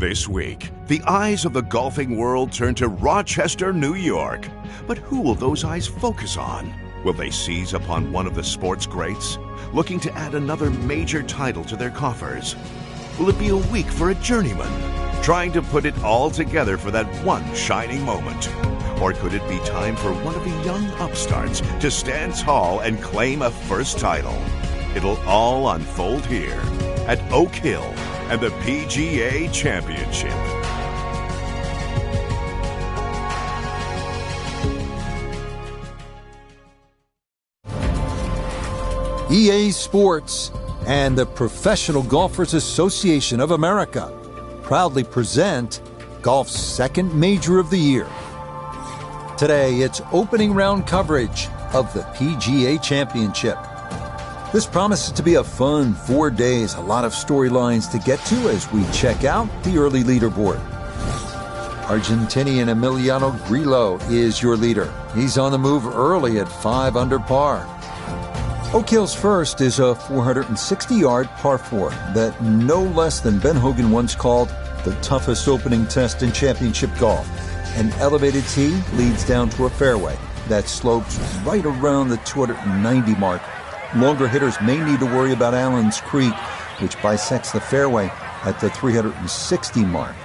This week, the eyes of the golfing world turn to Rochester, New York. But who will those eyes focus on? Will they seize upon one of the sports greats, looking to add another major title to their coffers? Will it be a week for a journeyman, trying to put it all together for that one shining moment? Or could it be time for one of the young upstarts to stand tall and claim a first title? It'll all unfold here at Oak Hill and the PGA Championship. EA Sports and the Professional Golfers Association of America proudly present golf's second major of the year. Today, it's opening round coverage of the PGA Championship. This promises to be a fun 4 days, a lot of storylines to get to as we check out the early leaderboard. Argentinian Emiliano Grillo is your leader. He's on the move early at 5 under par. Oak Hill's first is a 460-yard par 4 that no less than Ben Hogan once called the toughest opening test in championship golf. An elevated tee leads down to a fairway that slopes right around the 290 mark. Longer hitters may need to worry about Allen's Creek, which bisects the fairway at the 360 mark.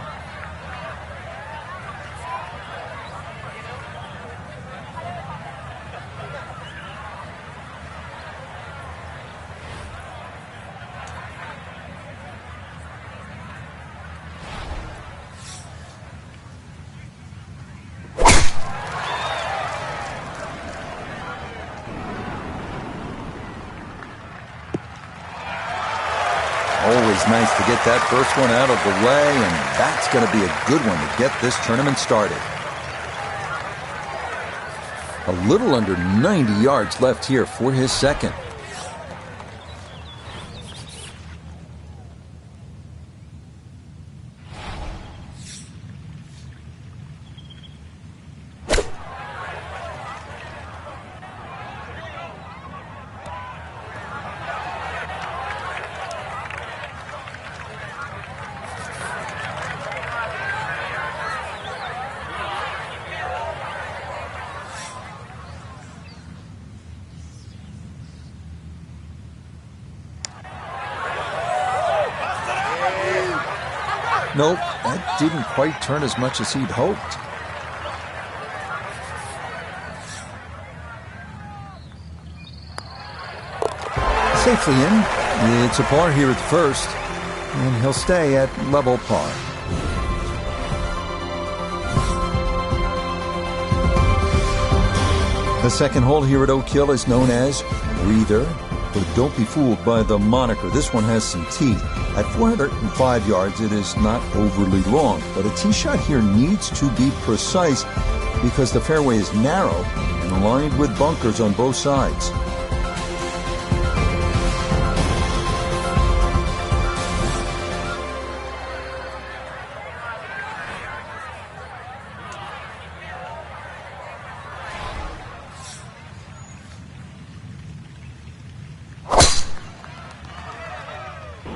Always nice to get that first one out of the way, and that's going to be a good one to get this tournament started. A little under 90 yards left here for his second. Nope, that didn't quite turn as much as he'd hoped. Safely in. It's a par here at the first, and he'll stay at level par. The second hole here at Oak Hill is known as Breather, but don't be fooled by the moniker. This one has some teeth. At 405 yards, it is not overly long, but a tee shot here needs to be precise because the fairway is narrow and lined with bunkers on both sides.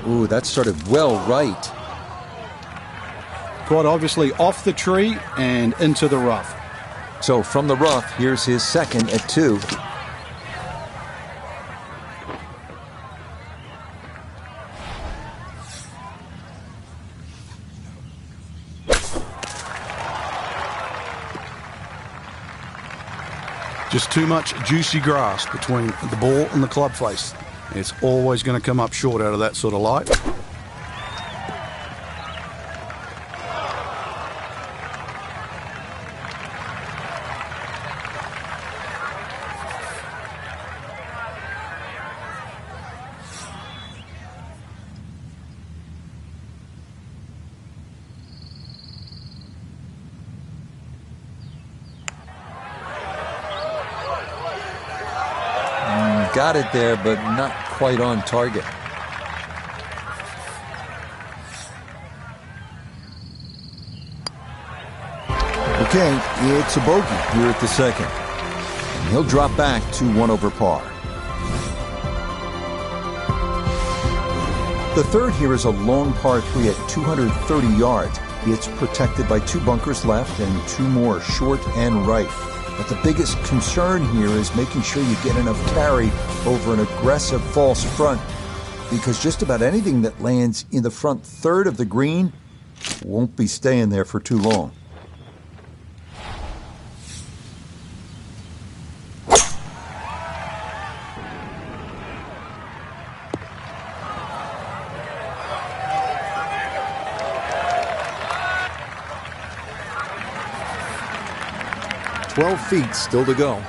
Ooh, that started well right. Quite obviously off the tree and into the rough. So from the rough, here's his second at 2. Just too much juicy grass between the ball and the club face. It's always going to come up short out of that sort of light. Got it there, but not quite on target. Okay, it's a bogey here at the second. And he'll drop back to 1 over par. The third here is a long par 3 at 230 yards. It's protected by 2 bunkers left and 2 more short and right. But the biggest concern here is making sure you get enough carry over an aggressive false front, because just about anything that lands in the front third of the green won't be staying there for too long. Feet still to go.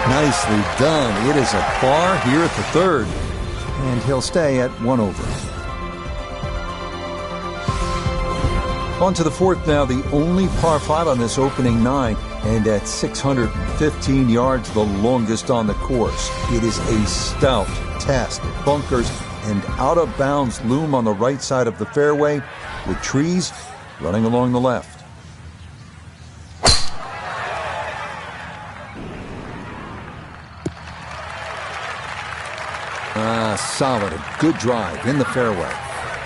Nicely done. It is a par here at the third, and he'll stay at 1 over. On to the fourth now, the only par 5 on this opening 9, and at 615 yards, the longest on the course. It is a stout test. Bunkers and out-of-bounds loom on the right side of the fairway, with trees running along the left. Solid, a good drive in the fairway.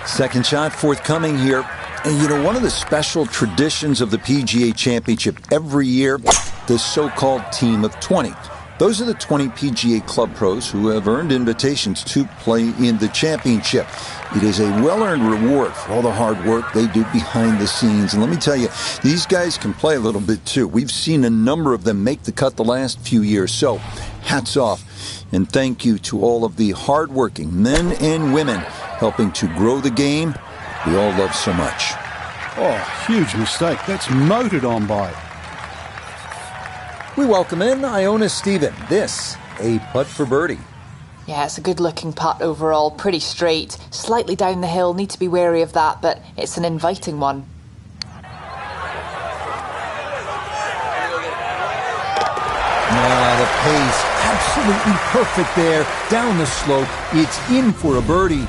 Second shot forthcoming here. And you know, one of the special traditions of the PGA Championship every year, the so-called Team of 20. Those are the 20 PGA Club pros who have earned invitations to play in the championship. It is a well-earned reward for all the hard work they do behind the scenes. And let me tell you, these guys can play a little bit too. We've seen a number of them make the cut the last few years. So, hats off. And thank you to all of the hardworking men and women helping to grow the game we all love so much. Oh, huge mistake. That's motored on by. We welcome in Iona Stephen. This, a putt for birdie. Yeah, it's a good-looking putt overall. Pretty straight. Slightly down the hill. Need to be wary of that, but it's an inviting one. The pace, absolutely perfect there. Down the slope, it's in for a birdie.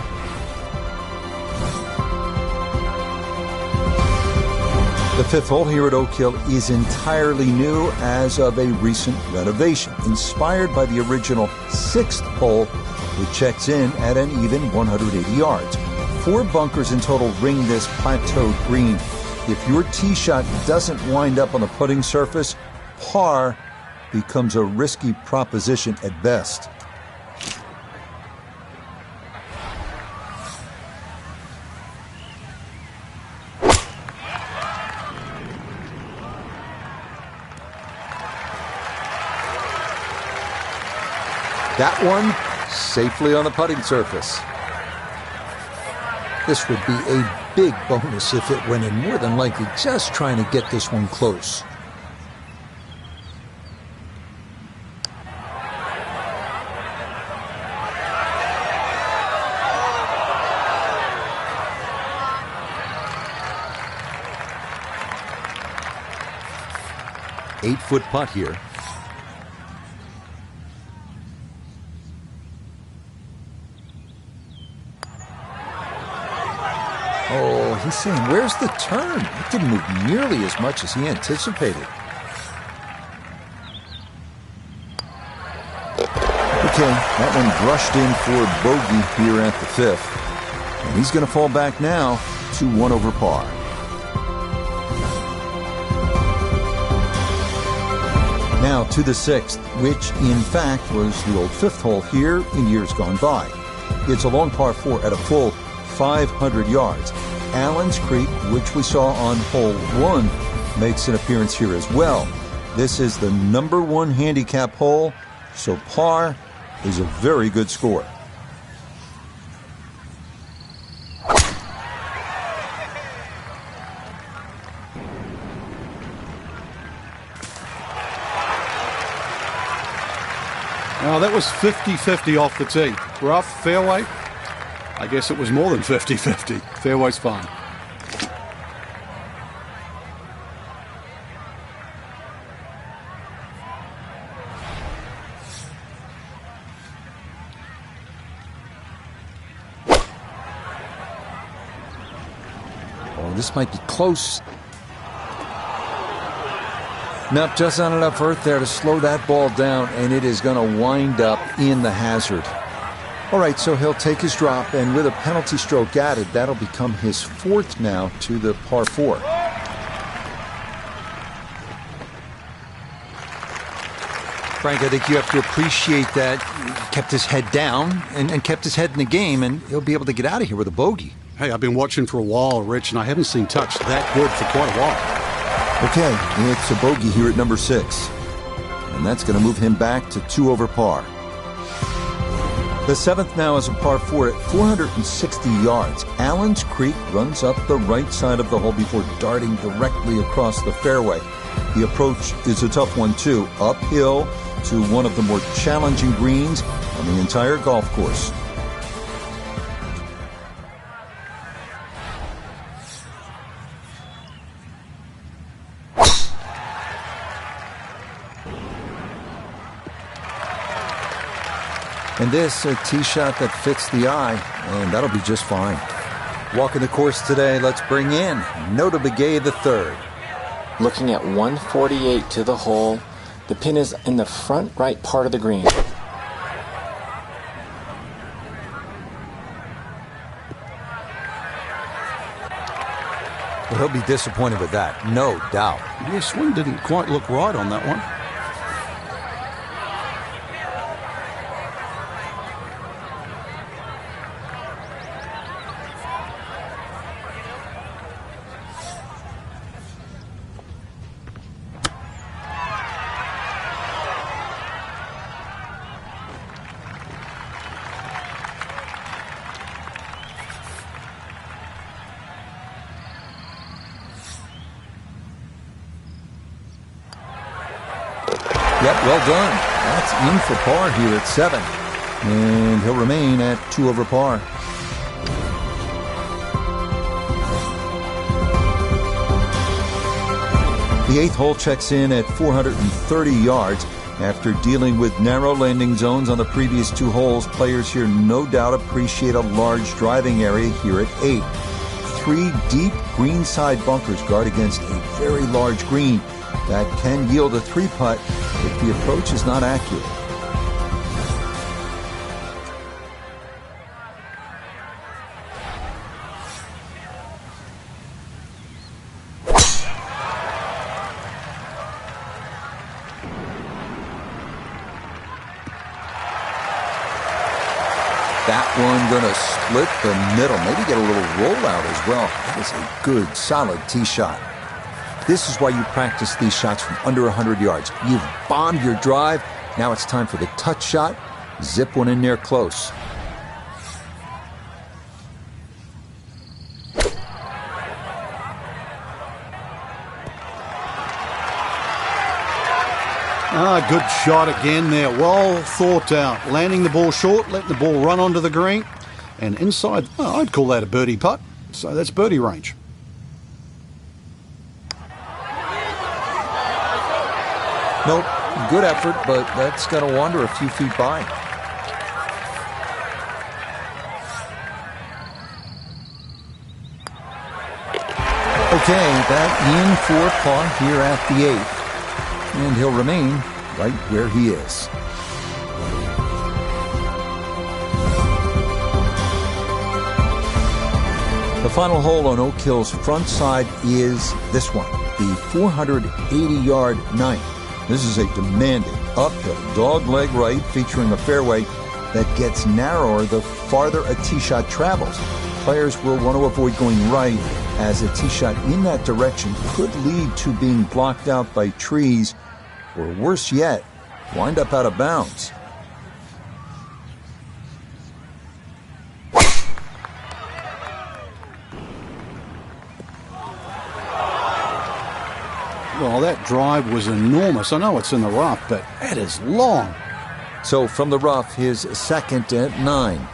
The fifth hole here at Oak Hill is entirely new as of a recent renovation, inspired by the original sixth hole, which checks in at an even 180 yards. 4 bunkers in total ring this plateaued green. If your tee shot doesn't wind up on the putting surface, par becomes a risky proposition at best. That one safely on the putting surface. This would be a big bonus if it went in, more than likely just trying to get this one close. Eight-foot putt here. Oh, he's saying, where's the turn? It didn't move nearly as much as he anticipated. Okay, that one brushed in for bogey here at the fifth. And he's going to fall back now to 1 over par. Now to the sixth, which in fact was the old fifth hole here in years gone by. It's a long par 4 at a full 500 yards. Allen's Creek, which we saw on hole 1, makes an appearance here as well. This is the number 1 handicap hole, so par is a very good score. Now that was 50-50 off the tee. Rough, fairway. I guess it was more than 50-50. Fairway's fine. this might be close. Nope, just not enough earth there to slow that ball down, and it is going to wind up in the hazard. All right, so he'll take his drop, and with a penalty stroke added, that'll become his fourth now to the par 4. Frank, I think you have to appreciate that he kept his head down and kept his head in the game, and he'll be able to get out of here with a bogey. Hey, I've been watching for a while, Rich, and I haven't seen touch that good for quite a while. Okay, it's a bogey here at number 6. And that's going to move him back to 2 over par. The 7th now is a par 4 at 460 yards. Allen's Creek runs up the right side of the hole before darting directly across the fairway. The approach is a tough one, too. Uphill to one of the more challenging greens on the entire golf course. And this, a tee shot that fits the eye, and that'll be just fine. Walking the course today, let's bring in Nota Begay III. Looking at 148 to the hole, the pin is in the front right part of the green. Well, he'll be disappointed with that, no doubt. Yeah, swing didn't quite look right on that one. Yep, well done. That's in for par here at 7. And he'll remain at 2 over par. The 8th hole checks in at 430 yards. After dealing with narrow landing zones on the previous 2 holes, players here no doubt appreciate a large driving area here at 8. 3 deep greenside bunkers guard against a very large green that can yield a 3-putt if the approach is not accurate. That one going to split the middle, maybe get a little rollout as well. That is a good, solid tee shot. This is why you practice these shots from under 100 yards. You've bombed your drive. Now it's time for the touch shot. Zip one in there close. Good shot again there. Well thought out. Landing the ball short, letting the ball run onto the green. And inside, I'd call that a birdie putt. So that's birdie range. Nope, good effort, but that's got to wander a few feet by. Okay, that in for par here at the 8th. And he'll remain right where he is. The final hole on Oak Hill's front side is this one, the 480-yard 9th. This is a demanding uphill dogleg right featuring a fairway that gets narrower the farther a tee shot travels. Players will want to avoid going right, as a tee shot in that direction could lead to being blocked out by trees, or worse yet, wind up out of bounds. Well, that drive was enormous. I know it's in the rough, but that is long. So from the rough, his second at 9.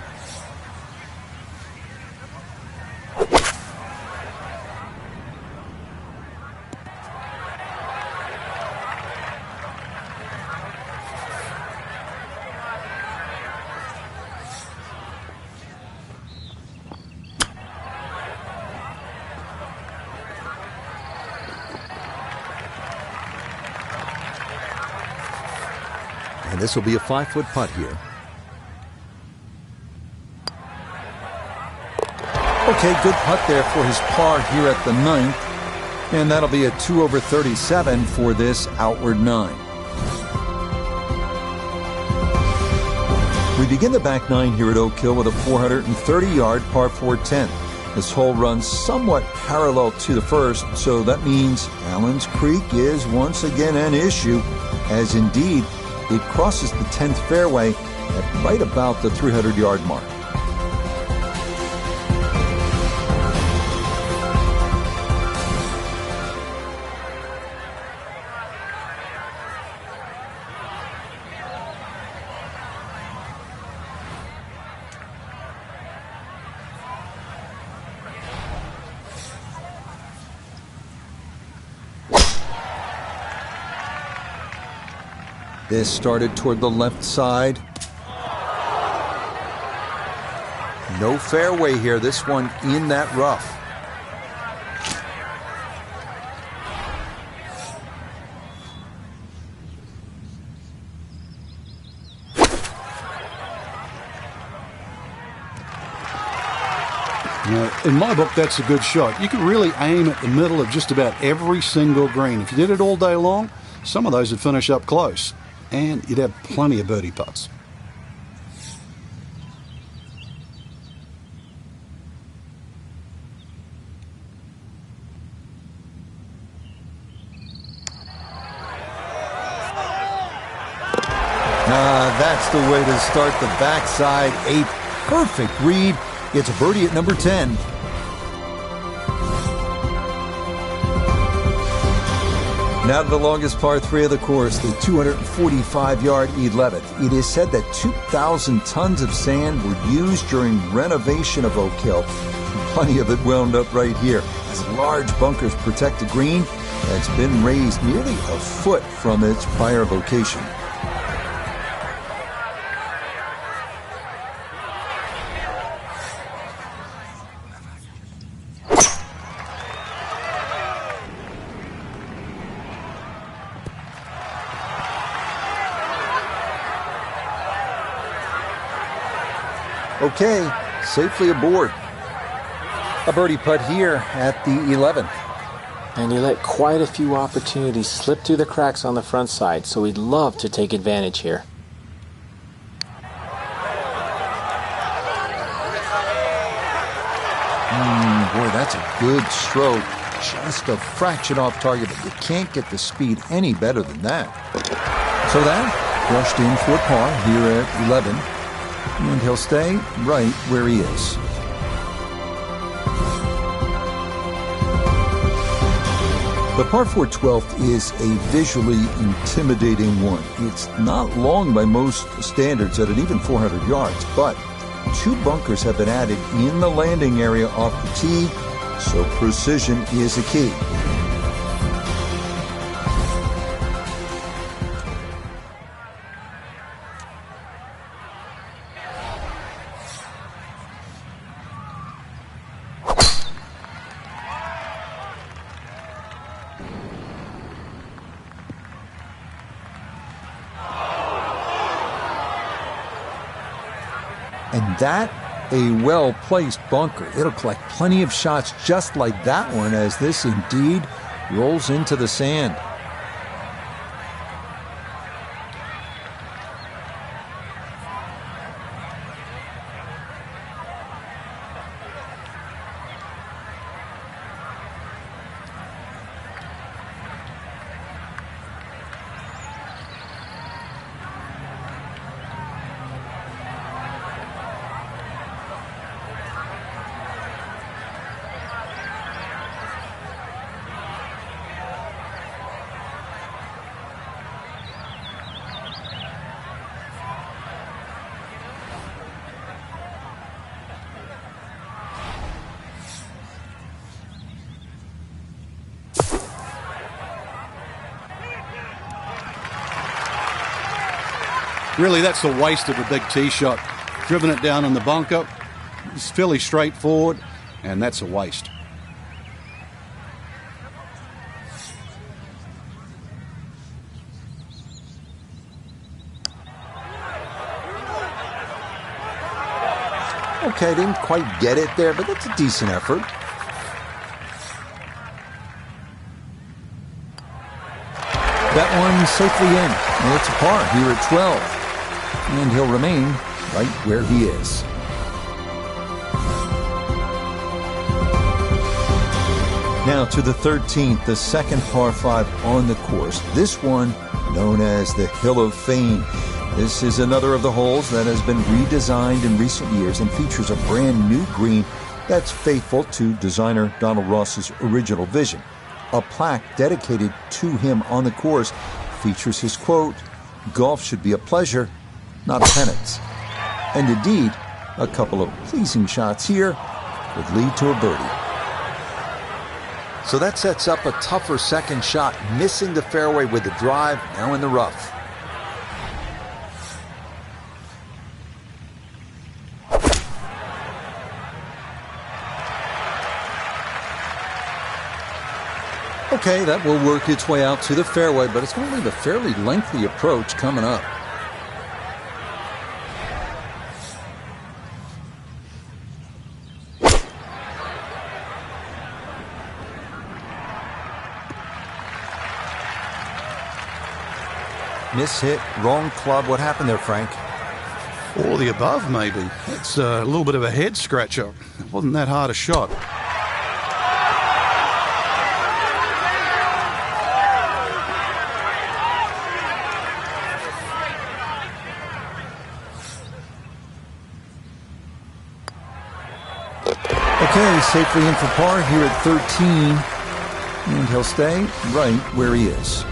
And this will be a 5-foot putt here. Okay, good putt there for his par here at the 9th. And that'll be a 2 over 37 for this outward 9. We begin the back 9 here at Oak Hill with a 430-yard par 4 10th. This hole runs somewhat parallel to the first, so that means Allen's Creek is once again an issue, as indeed it crosses the 10th fairway at right about the 300-yard mark. This started toward the left side. No fairway here. This one in that rough. Now, in my book, that's a good shot. You can really aim at the middle of just about every single green. If you did it all day long, some of those would finish up close. And you'd have plenty of birdie putts. That's the way to start the backside. A perfect read. It's a birdie at number 10. Now to the longest par 3 of the course, the 245-yard 11th. It is said that 2,000 tons of sand were used during renovation of Oak Hill. Plenty of it wound up right here, as large bunkers protect the green that's been raised nearly a foot from its prior location. Okay, safely aboard. A birdie putt here at the 11th. And he let quite a few opportunities slip through the cracks on the front side, so he'd love to take advantage here. Boy, that's a good stroke. Just a fraction off target, but you can't get the speed any better than that. So that brushed in for par here at 11. And he'll stay right where he is. The par 4 12th is a visually intimidating one. It's not long by most standards at an even 400 yards, but 2 bunkers have been added in the landing area off the tee, so precision is a key. And that, a well-placed bunker. It'll collect plenty of shots just like that one as this indeed rolls into the sand. Really, that's a waste of a big tee shot. Driven it down in the bunker. It's fairly straightforward, and that's a waste. Okay, didn't quite get it there, but that's a decent effort. That one safely in. And it's a par here at 12. And he'll remain right where he is. Now to the 13th, the second par 5 on the course. This one known as the Hill of Fame. This is another of the holes that has been redesigned in recent years and features a brand new green that's faithful to designer Donald Ross's original vision. A plaque dedicated to him on the course features his quote, "Golf should be a pleasure, not a penance." And indeed, a couple of pleasing shots here would lead to a birdie. So that sets up a tougher second shot, missing the fairway with the drive, now in the rough. Okay, that will work its way out to the fairway, but it's going to leave a fairly lengthy approach coming up. Miss hit, wrong club. What happened there, Frank? All the above, maybe. It's a little bit of a head scratcher. It wasn't that hard a shot. Okay, safely in for par here at 13. And he'll stay right where he is.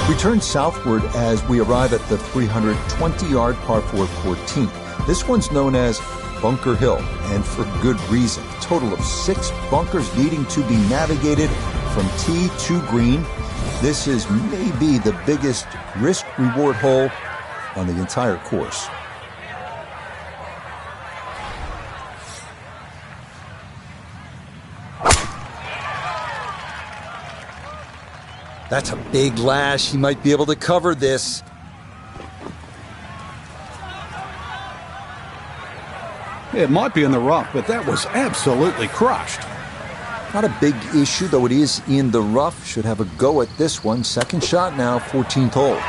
We turn southward as we arrive at the 320-yard par 4 14th. This one's known as Bunker Hill, and for good reason. A total of 6 bunkers needing to be navigated from tee to green. This is maybe the biggest risk-reward hole on the entire course. That's a big lash. He might be able to cover this. It might be in the rough, but that was absolutely crushed. Not a big issue, though it is in the rough. Should have a go at this one. Second shot now, 14th hole.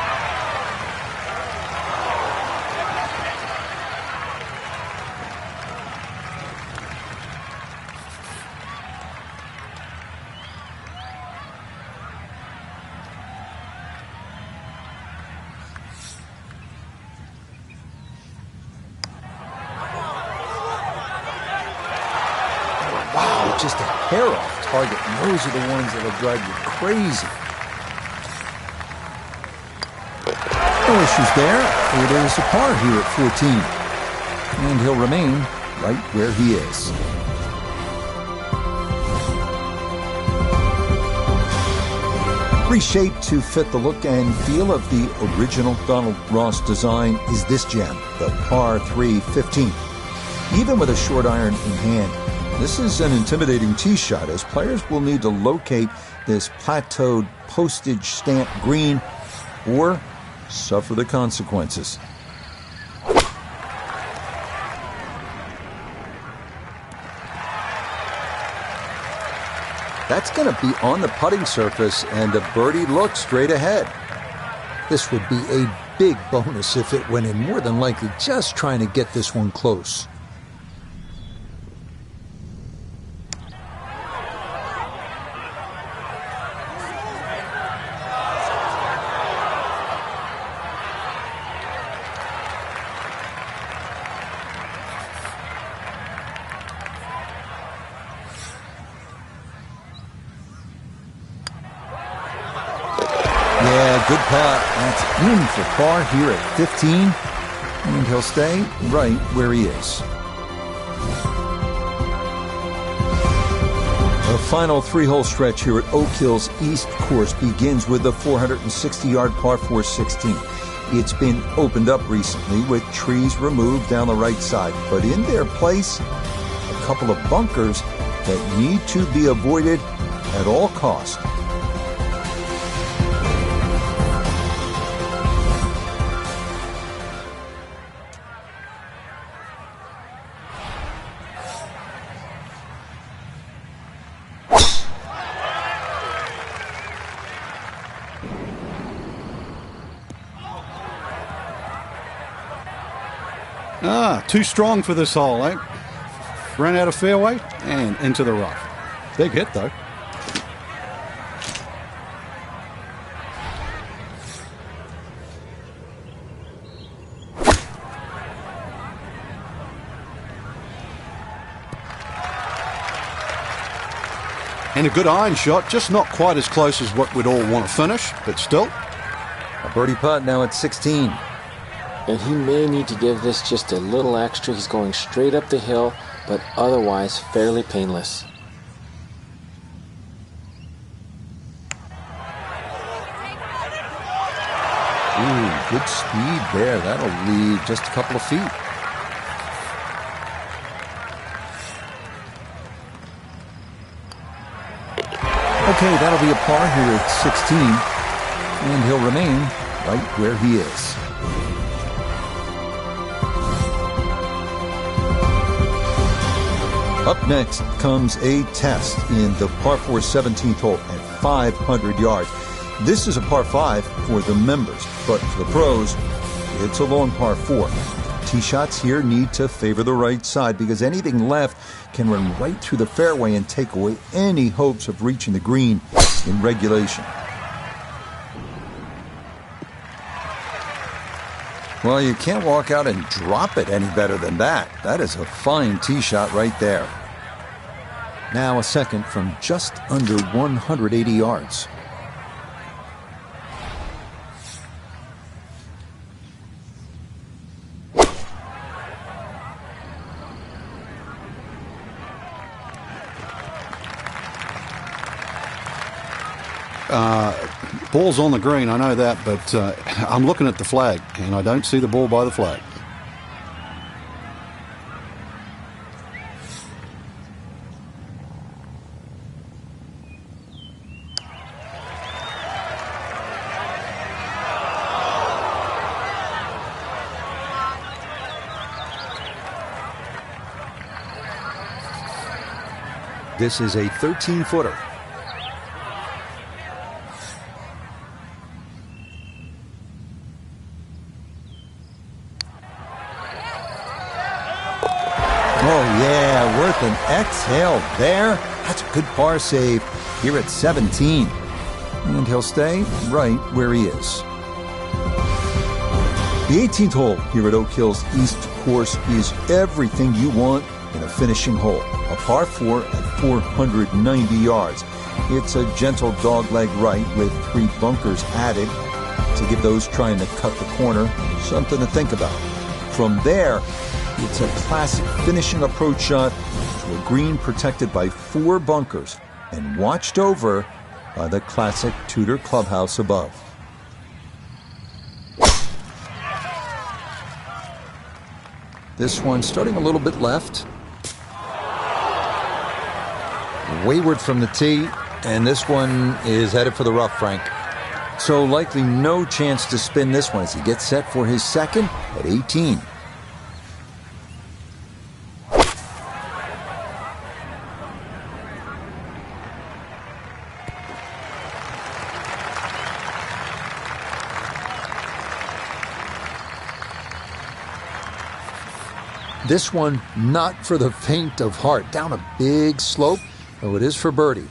Wow, just a hair off target. And those are the ones that'll drive you crazy. No issues there. It is a par here at 14. And he'll remain right where he is. Reshaped to fit the look and feel of the original Donald Ross design is this gem, the par 3 15. Even with a short iron in hand, this is an intimidating tee shot, as players will need to locate this plateaued postage stamp green or suffer the consequences. That's going to be on the putting surface, and a birdie look straight ahead. This would be a big bonus if it went in, more than likely just trying to get this one close. Good putt. That's in for par here at 15. And he'll stay right where he is. The final 3-hole stretch here at Oak Hill's East Course begins with the 460-yard par 4 16. It's been opened up recently with trees removed down the right side, but in their place, a couple of bunkers that need to be avoided at all costs. Too strong for this hole, eh? Ran out of fairway and into the rough. Big hit, though. And a good iron shot, just not quite as close as what we'd all want to finish, but still. A birdie putt now at 16. And he may need to give this just a little extra. He's going straight up the hill, but otherwise fairly painless. Ooh, good speed there. That'll leave just a couple of feet. Okay, that'll be a par here at 16, and he'll remain right where he is. Up next comes a test in the par 4 17th hole at 500 yards. This is a par 5 for the members, but for the pros, it's a long par 4. Tee shots here need to favor the right side because anything left can run right through the fairway and take away any hopes of reaching the green in regulation. Well, you can't walk out and drop it any better than that. That is a fine tee shot right there. Now a second from just under 180 yards. Ball's on the green, I know that, but I'm looking at the flag, and I don't see the ball by the flag. This is a 13-footer. Oh, yeah, worth an exhale there. That's a good par save here at 17. And he'll stay right where he is. The 18th hole here at Oak Hill's East Course is everything you want in a finishing hole. A par 4 at 490 yards. It's a gentle dogleg right with 3 bunkers added to give those trying to cut the corner something to think about. From there, it's a classic finishing approach shot to a green protected by 4 bunkers and watched over by the classic Tudor clubhouse above. This one starting a little bit left. Wayward from the tee, and this one is headed for the rough, Frank. So likely no chance to spin this one as he gets set for his second at 18. This one not for the faint of heart. Down a big slope, though it is for birdie.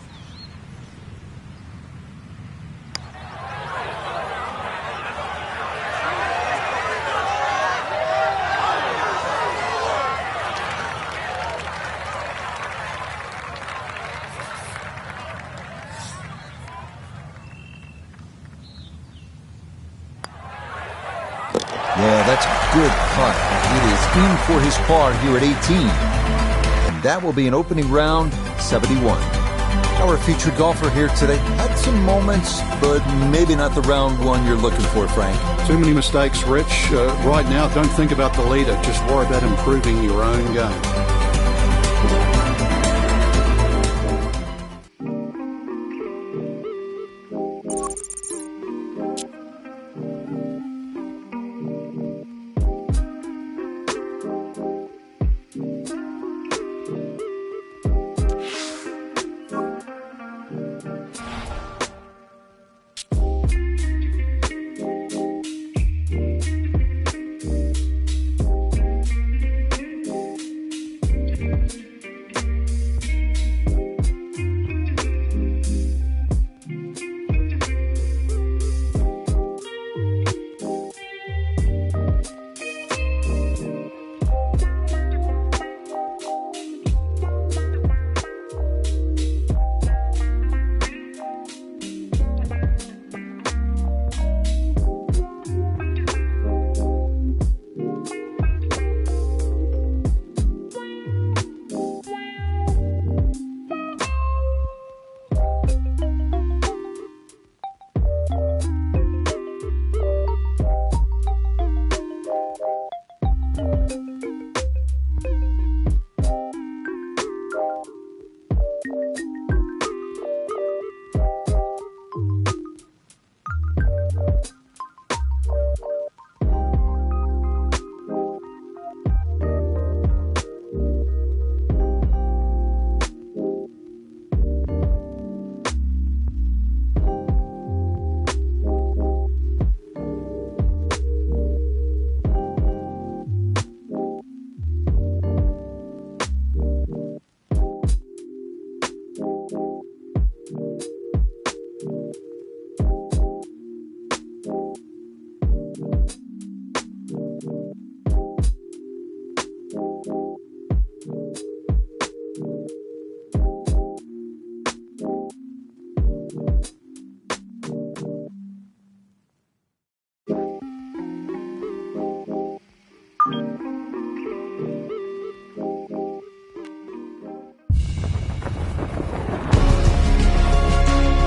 Yeah, that's a good putt. It is in for his par here at 18. And that will be an opening round 71. Our featured golfer here today had some moments, but maybe not the round one you're looking for, Frank. Too many mistakes, Rich. Right now, don't think about the leader. Just worry about improving your own game.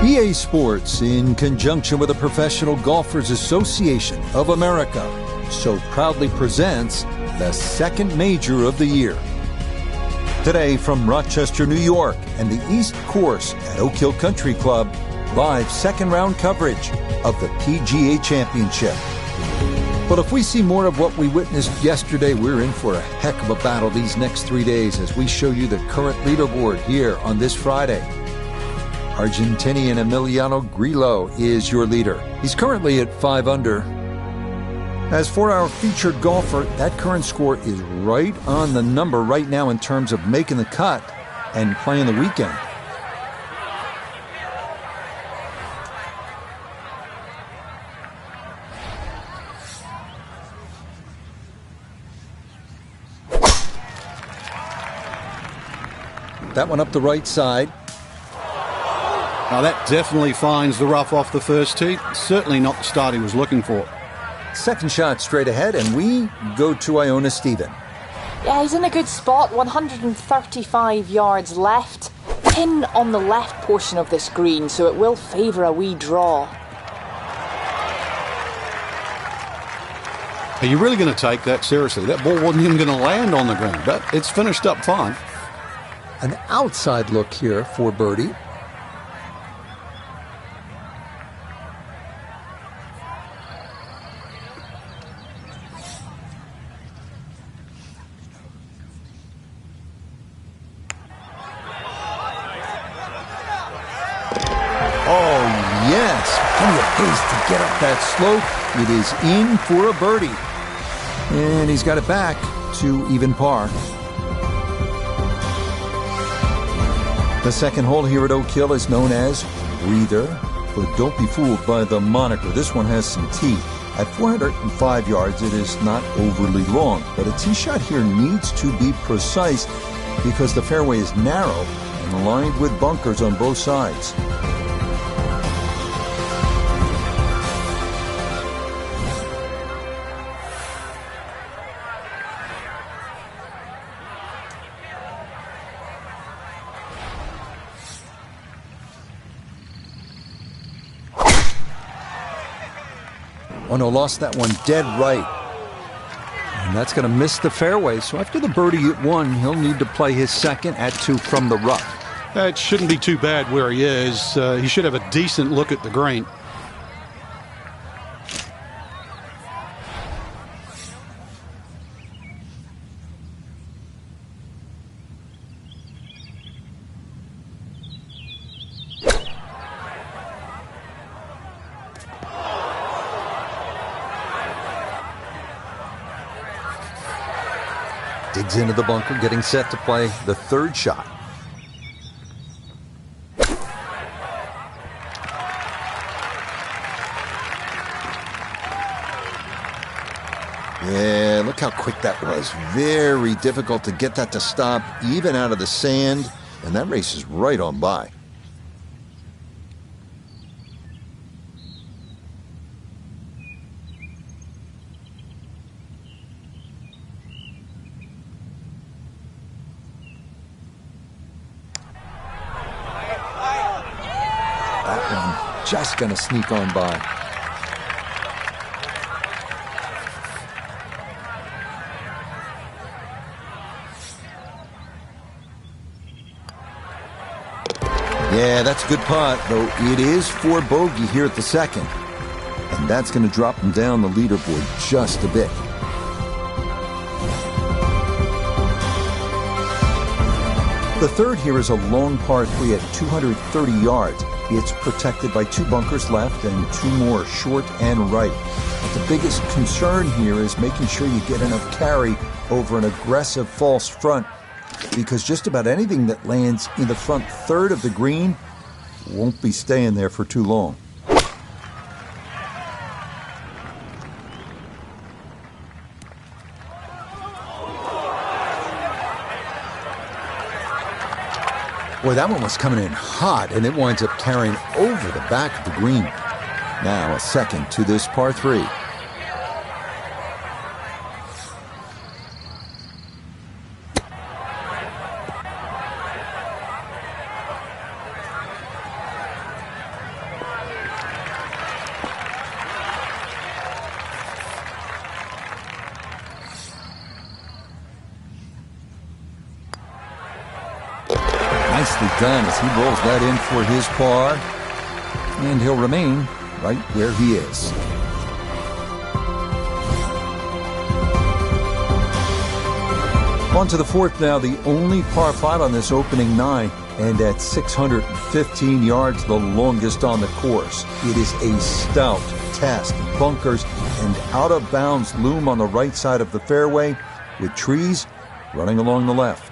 EA Sports, in conjunction with the Professional Golfers Association of America, so proudly presents the second major of the year. Today from Rochester, New York, and the East Course at Oak Hill Country Club, live second round coverage of the PGA Championship. But if we see more of what we witnessed yesterday, we're in for a heck of a battle these next 3 days as we show you the current leaderboard here on this Friday. Argentinian Emiliano Grillo is your leader. He's currently at 5 under. As for our featured golfer, that current score is right on the number right now in terms of making the cut and playing the weekend. That one up the right side. Now that definitely finds the rough off the first tee. Certainly not the start he was looking for. Second shot straight ahead, and we go to Iona Stephen. Yeah, he's in a good spot. 135 yards left. Pin on the left portion of this green, so it will favour a wee draw. Are you really going to take that seriously? That ball wasn't even going to land on the green, but it's finished up fine. An outside look here for birdie. Oh, yes. Plenty of pace to get up that slope. It is in for a birdie. And he's got it back to even par. The second hole here at Oak Hill is known as Breather, but don't be fooled by the moniker. This one has some teeth. At 405 yards, it is not overly long, but a tee shot here needs to be precise because the fairway is narrow and lined with bunkers on both sides. Oh no, lost that one dead right. And that's going to miss the fairway. So after the birdie at 1, he'll need to play his second at 2 from the rough. It shouldn't be too bad where he is. He should have a decent look at the green. Digs into the bunker, getting set to play the third shot. Yeah, look how quick that was. Very difficult to get that to stop, even out of the sand, and that race is right on by. Just going to sneak on by. Yeah, that's a good putt, though it is for bogey here at the second. And that's going to drop him down the leaderboard just a bit. The third here is a long par 3 at 230 yards. It's protected by 2 bunkers left and 2 more short and right. But the biggest concern here is making sure you get enough carry over an aggressive false front, because just about anything that lands in the front third of the green won't be staying there for too long. Boy, that one was coming in hot, and it winds up carrying over the back of the green. Now a second to this par 3. Nicely done as he rolls that in for his par. And he'll remain right where he is. On to the fourth now, the only par 5 on this opening 9. And at 615 yards, the longest on the course. It is a stout test. Bunkers and out-of-bounds loom on the right side of the fairway, with trees running along the left.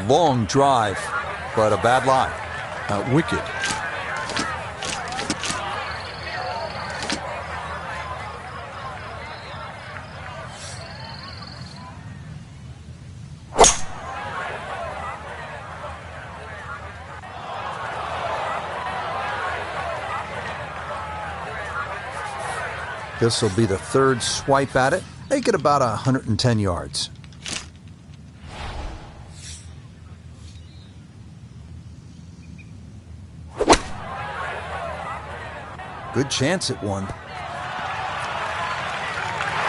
Long drive, but a bad lie. Wicked. This will be the third swipe at it. Make it about 110 yards. Good chance at one.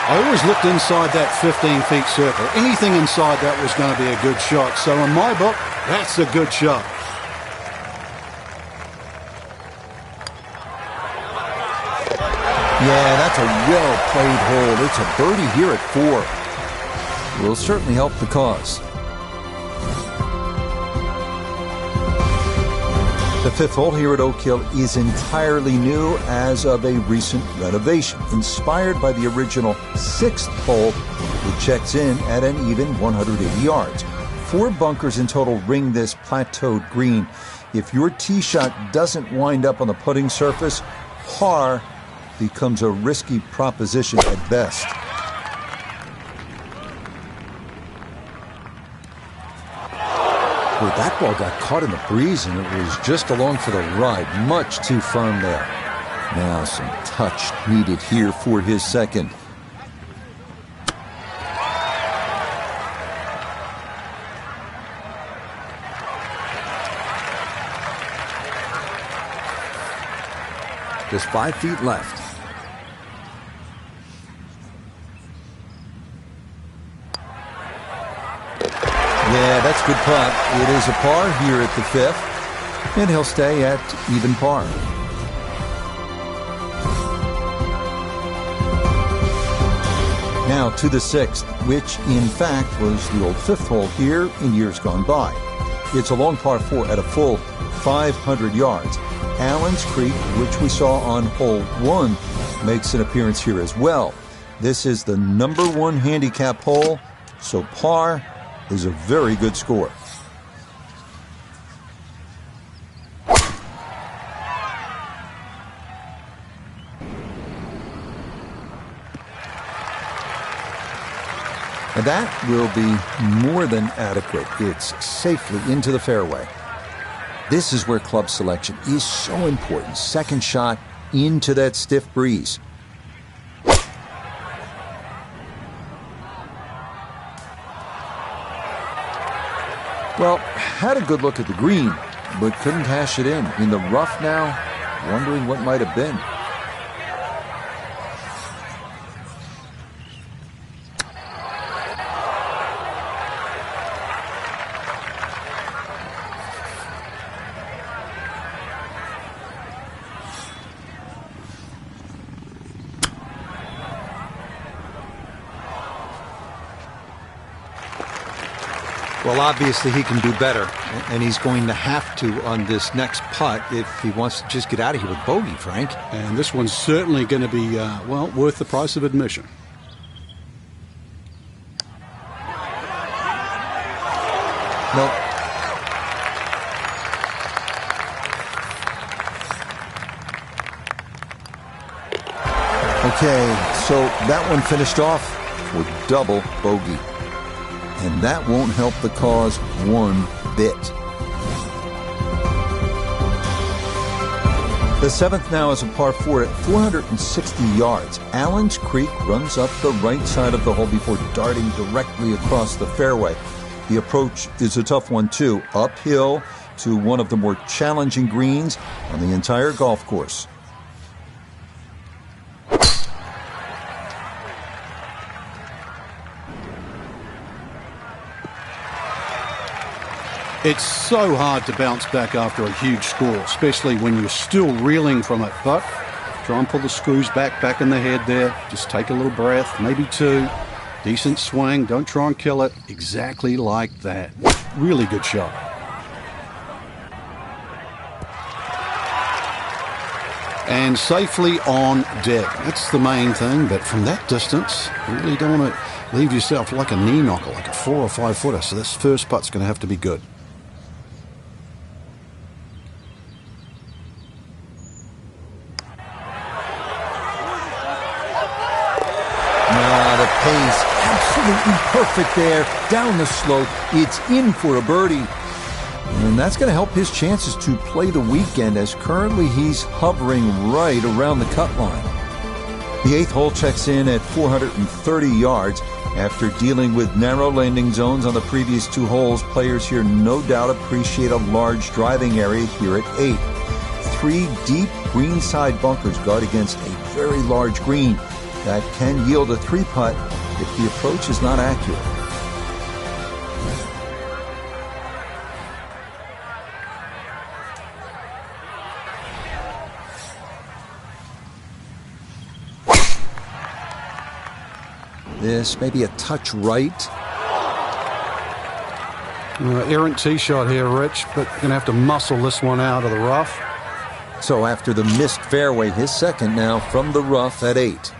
I always looked inside that 15-feet circle. Anything inside that was going to be a good shot. So in my book, that's a good shot. Yeah, that's a well-played hole. It's a birdie here at 4. Will certainly help the cause. The fifth hole here at Oak Hill is entirely new as of a recent renovation, inspired by the original 6th hole. It checks in at an even 180 yards. 4 bunkers in total ring this plateaued green. If your tee shot doesn't wind up on the putting surface, par becomes a risky proposition at best. Boy, that ball got caught in the breeze and it was just along for the ride. Much too firm there. Now some touch needed here for his second. Just 5 feet left. Yeah, that's good putt. It is a par here at the 5th, and he'll stay at even par. Now to the 6th, which in fact was the old 5th hole here in years gone by. It's a long par 4 at a full 500 yards. Allen's Creek, which we saw on hole 1, makes an appearance here as well. This is the number 1 handicap hole, so par is a very good score. And that will be more than adequate. It's safely into the fairway. This is where club selection is so important. Second shot into that stiff breeze. Well, had a good look at the green, but couldn't cash it in. In the rough now, wondering what might have been. Well, obviously he can do better, and he's going to have to on this next putt if he wants to just get out of here with bogey, Frank. And this one's certainly going to be, well, worth the price of admission. Nope. Okay, so that one finished off with double bogey. And that won't help the cause one bit. The 7th now is a par 4 at 460 yards. Allen's Creek runs up the right side of the hole before darting directly across the fairway. The approach is a tough one, too. Uphill to one of the more challenging greens on the entire golf course. It's so hard to bounce back after a huge score, especially when you're still reeling from it. But try and pull the screws back in the head there. Just take a little breath, maybe two. Decent swing. Don't try and kill it. Exactly like that. Really good shot. And safely on deck. That's the main thing, but from that distance, you really don't want to leave yourself like a knee knocker, like a 4 or 5 footer. So this first putt's going to have to be good. The pace, absolutely perfect there. Down the slope, it's in for a birdie. And that's going to help his chances to play the weekend, as currently he's hovering right around the cut line. The 8th hole checks in at 430 yards. After dealing with narrow landing zones on the previous 2 holes, players here no doubt appreciate a large driving area here at 8. 3 deep greenside bunkers guard against a very large green that can yield a 3-putt if the approach is not accurate. This may be a touch right. Errant tee shot here, Rich, but going to have to muscle this one out of the rough. So after the missed fairway, his second now from the rough at 8.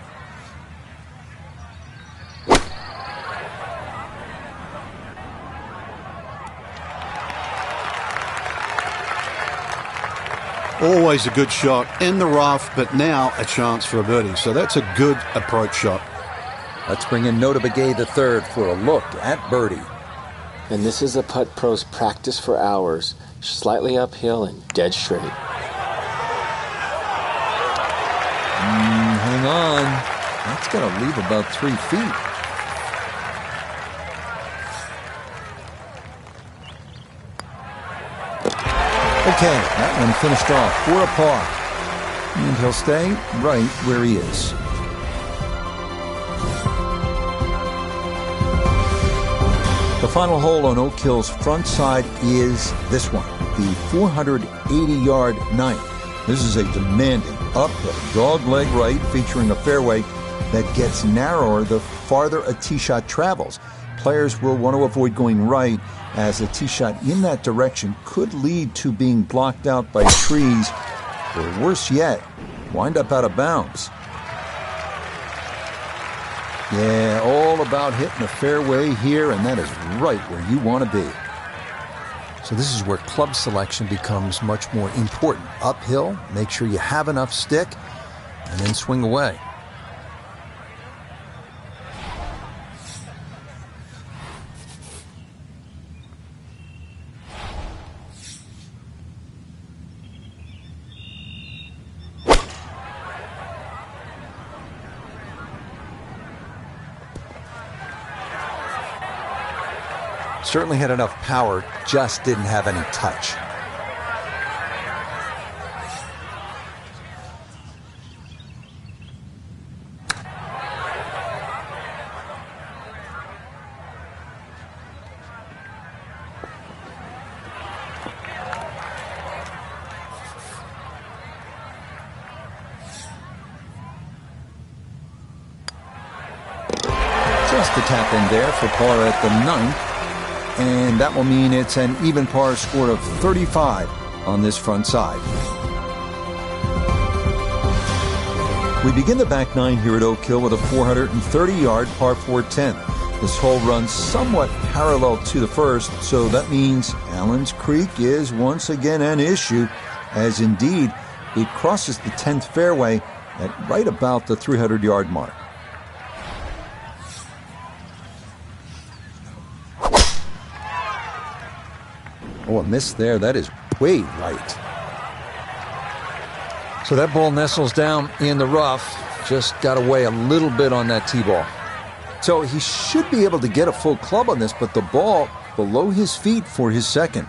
Always a good shot in the rough, but now a chance for a birdie. So that's a good approach shot. Let's bring in Nota Begay III for a look at birdie. And this is a putt pros practice for hours, slightly uphill and dead straight. Hang on. That's going to leave about 3 feet. Okay, that one finished off for a par. And he'll stay right where he is. The final hole on Oak Hill's front side is this one, the 480-yard 9th. This is a demanding uphill dogleg right featuring a fairway that gets narrower the farther a tee shot travels. Players will want to avoid going right, as a tee shot in that direction could lead to being blocked out by trees, or worse yet, wind up out of bounds. Yeah, all about hitting the fairway here, and that is right where you want to be. So this is where club selection becomes much more important. Uphill, make sure you have enough stick, and then swing away. Certainly had enough power, just didn't have any touch. Just a tap in there for par at the 9th. And that will mean it's an even par score of 35 on this front side. We begin the back 9 here at Oak Hill with a 430-yard par 4 10th. This hole runs somewhat parallel to the first, so that means Allen's Creek is once again an issue, as indeed it crosses the 10th fairway at right about the 300-yard mark. Oh, a miss there. That is way right. So that ball nestles down in the rough. Just got away a little bit on that tee ball. So he should be able to get a full club on this, but the ball below his feet for his second.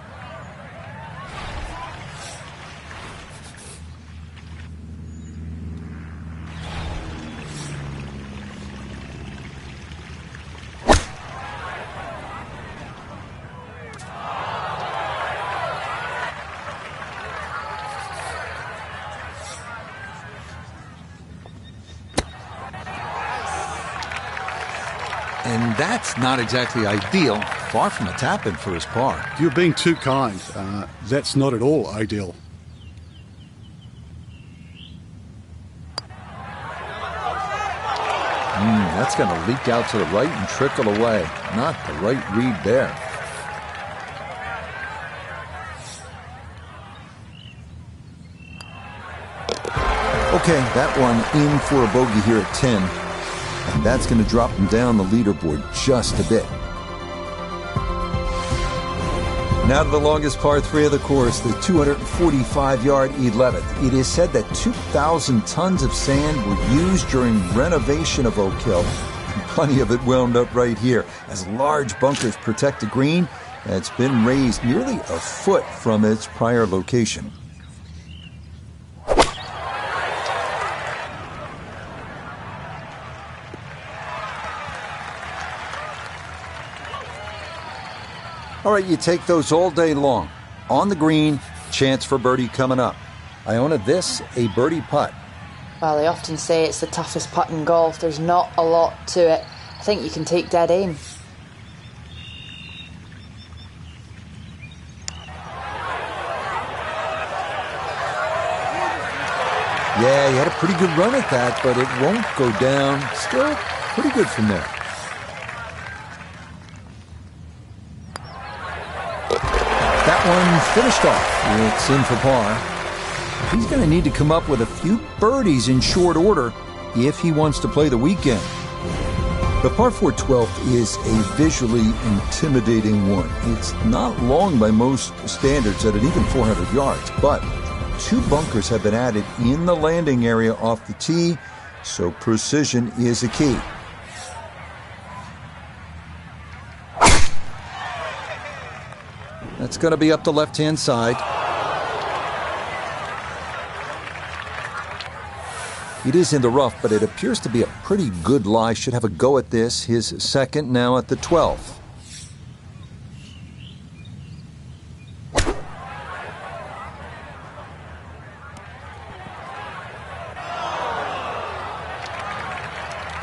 And that's not exactly ideal. Far from a tap-in for his par. You're being too kind. That's not at all ideal. That's going to leak out to the right and trickle away. Not the right read there. Okay, that one in for a bogey here at 10. And that's going to drop him down the leaderboard just a bit. Now to the longest par 3 of the course, the 245-yard 11th. It is said that 2,000 tons of sand were used during renovation of Oak Hill. And plenty of it wound up right here, as large bunkers protect the green that's been raised nearly a foot from its prior location. All right, you take those all day long. On the green, chance for birdie coming up. Iona, this a birdie putt. Well, they often say it's the toughest putt in golf. There's not a lot to it. I think you can take dead aim. Yeah, he had a pretty good run at that, but it won't go down. Still pretty good from there. That one finished off. It's in for par. He's going to need to come up with a few birdies in short order if he wants to play the weekend. The par 4 12th is a visually intimidating one. It's not long by most standards at an even 400 yards, but 2 bunkers have been added in the landing area off the tee, so precision is a key. That's going to be up the left-hand side. It is in the rough, but it appears to be a pretty good lie. Should have a go at this. His second now at the 12th.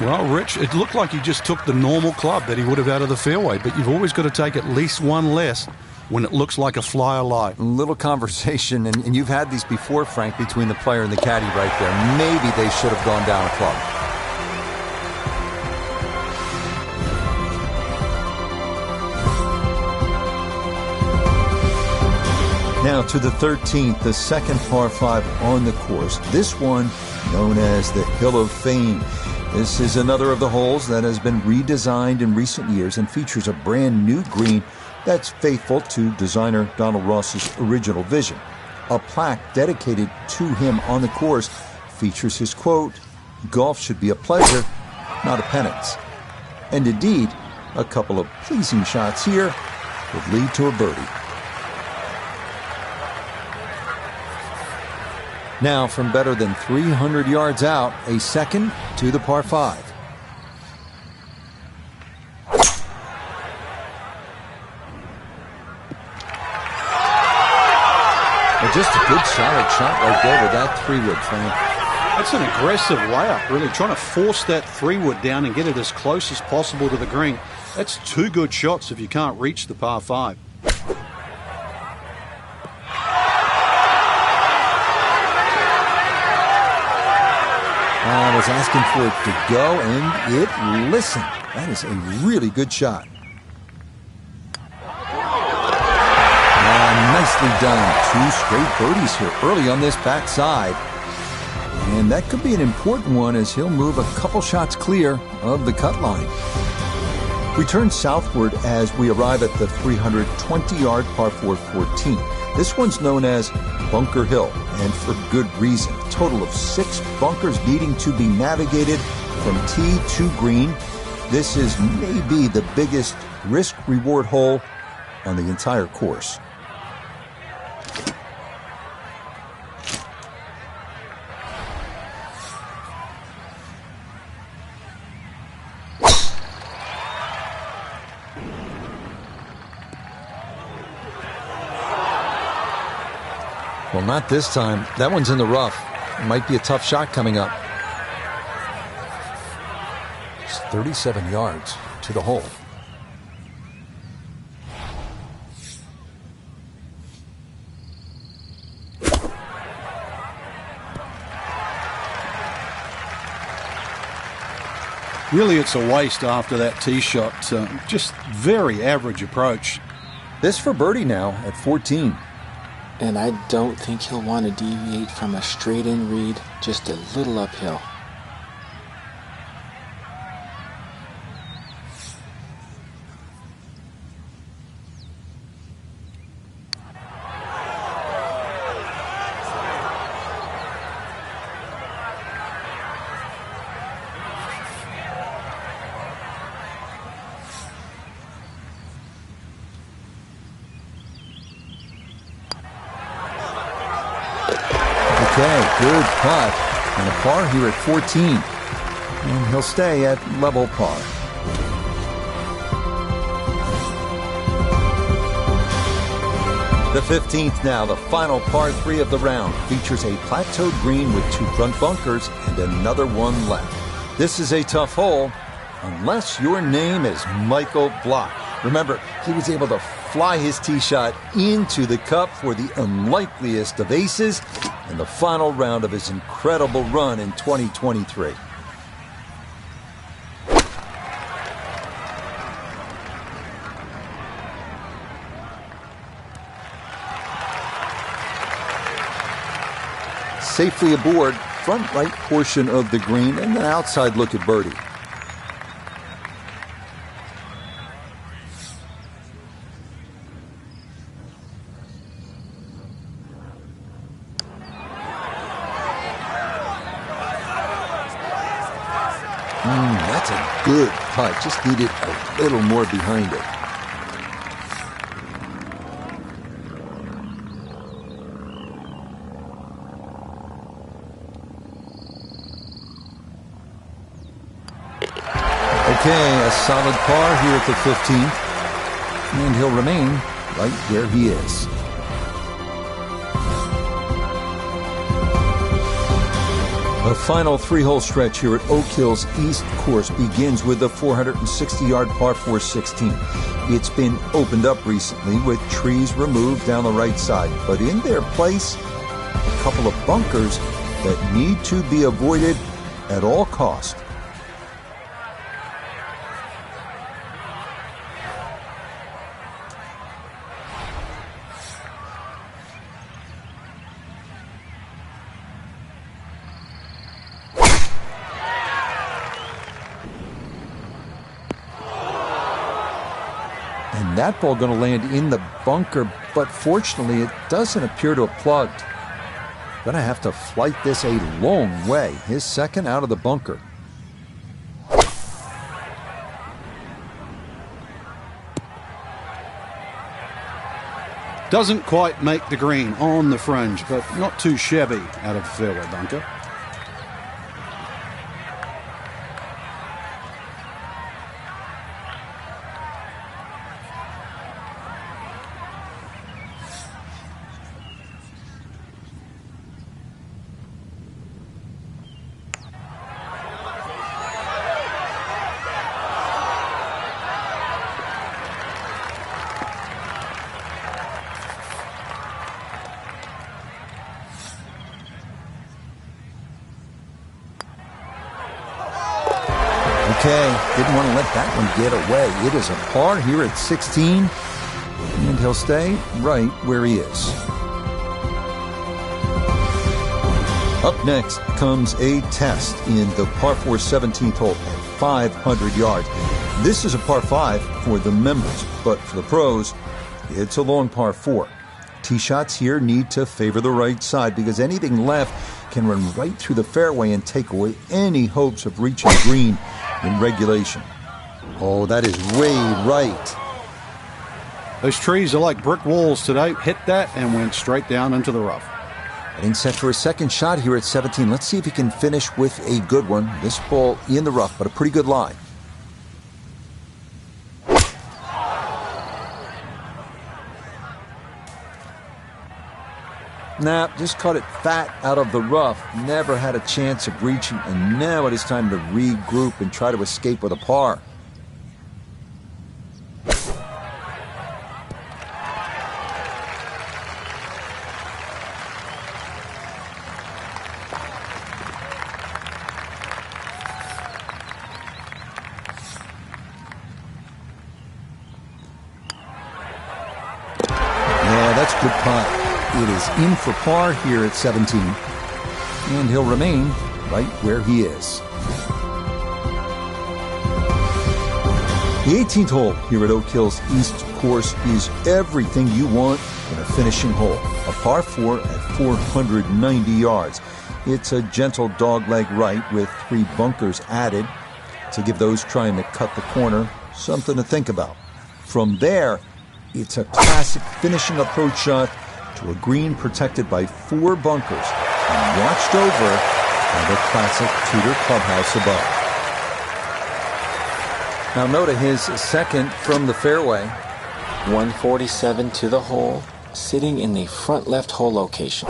Well, Rich, it looked like he just took the normal club that he would have out of the fairway, but you've always got to take at least one less when it looks like a flyer lie. A little conversation, and you've had these before, Frank, between the player and the caddy right there. Maybe they should have gone down a club. Now to the 13th, the second par 5 on the course. This one known as the Hill of Fame. This is another of the holes that has been redesigned in recent years and features a brand new green that's faithful to designer Donald Ross's original vision. A plaque dedicated to him on the course features his quote, "Golf should be a pleasure, not a penance." And indeed, a couple of pleasing shots here would lead to a birdie. Now, from better than 300 yards out, a second to the par 5. Just a good solid shot right there with that 3-wood, Frank. That's an aggressive layup, really, trying to force that 3-wood down and get it as close as possible to the green. That's 2 good shots if you can't reach the par 5. I was asking for it to go, and it listened. That is a really good shot. Nicely done. 2 straight birdies here early on this back side. And that could be an important one as he'll move a couple shots clear of the cut line. We turn southward as we arrive at the 320-yard par 4 14. This one's known as Bunker Hill, and for good reason. A total of 6 bunkers needing to be navigated from tee to green. This is maybe the biggest risk-reward hole on the entire course. Well, not this time. That one's in the rough. It might be a tough shot coming up. It's 37 yards to the hole. Really, it's a waste after that tee shot. Just very average approach. This for birdie now at 14. And I don't think he'll want to deviate from a straight-in read, just a little uphill. Okay, good putt. And a par here at 14. And he'll stay at level par. The 15th now, the final par 3 of the round, features a plateaued green with 2 front bunkers and another one left. This is a tough hole, unless your name is Michael Block. Remember, he was able to fly his tee shot into the cup for the unlikeliest of aces in the final round of his incredible run in 2023. Safely aboard, front right portion of the green, and an outside look at birdie. That's a good putt. Just needed a little more behind it. Okay, a solid par here at the 15th. And he'll remain right where he is. The final 3-hole stretch here at Oak Hill's East Course begins with the 460-yard par 4 16. It's been opened up recently with trees removed down the right side, but in their place, a couple of bunkers that need to be avoided at all cost. And that ball going to land in the bunker, but fortunately it doesn't appear to have plugged. Going to have to flight this a long way. His second out of the bunker. Doesn't quite make the green on the fringe, but not too shabby out of the fairway bunker. Okay, didn't want to let that one get away. It is a par here at 16, and he'll stay right where he is. Up next comes a test in the par 4 17th hole at 500 yards. This is a par 5 for the members, but for the pros, it's a long par 4. Tee shots here need to favor the right side because anything left can run right through the fairway and take away any hopes of reaching green in regulation. Oh, that is way right. Those trees are like brick walls today. Hit that and went straight down into the rough. Getting set for a second shot here at 17. Let's see if he can finish with a good one. This ball in the rough, but a pretty good lie. Nah, just caught it fat out of the rough. Never had a chance of reaching, and now it is time to regroup and try to escape with a par. Yeah, that's good putt. It is in for par here at 17, and he'll remain right where he is. The 18th hole here at Oak Hill's East course is everything you want in a finishing hole. A par 4 at 490 yards. It's a gentle dogleg right with 3 bunkers added to give those trying to cut the corner something to think about. From there, it's a classic finishing approach shot to a green protected by 4 bunkers and watched over by the classic Tudor clubhouse above. Now note his second from the fairway. 147 to the hole, sitting in the front left hole location.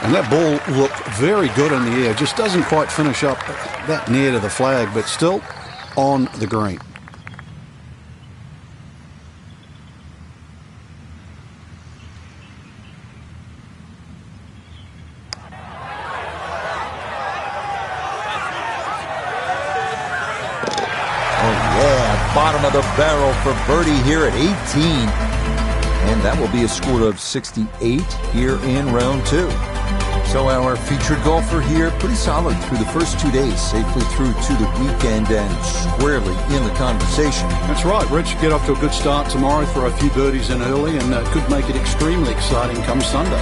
And that ball looked very good in the air. Just doesn't quite finish up that near to the flag, but still on the green. Oh yeah, bottom of the barrel for birdie here at 18. And that will be a score of 68 here in round 2. So our featured golfer here, pretty solid through the first 2 days, safely through to the weekend and squarely in the conversation. That's right, Rich. Get off to a good start tomorrow, throw a few birdies in early, and could make it extremely exciting come Sunday.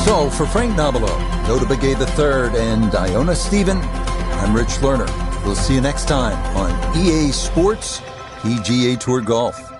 So for Frank Nobilo, Noda Begay III, and Iona Stephen, I'm Rich Lerner. We'll see you next time on EA Sports PGA Tour Golf.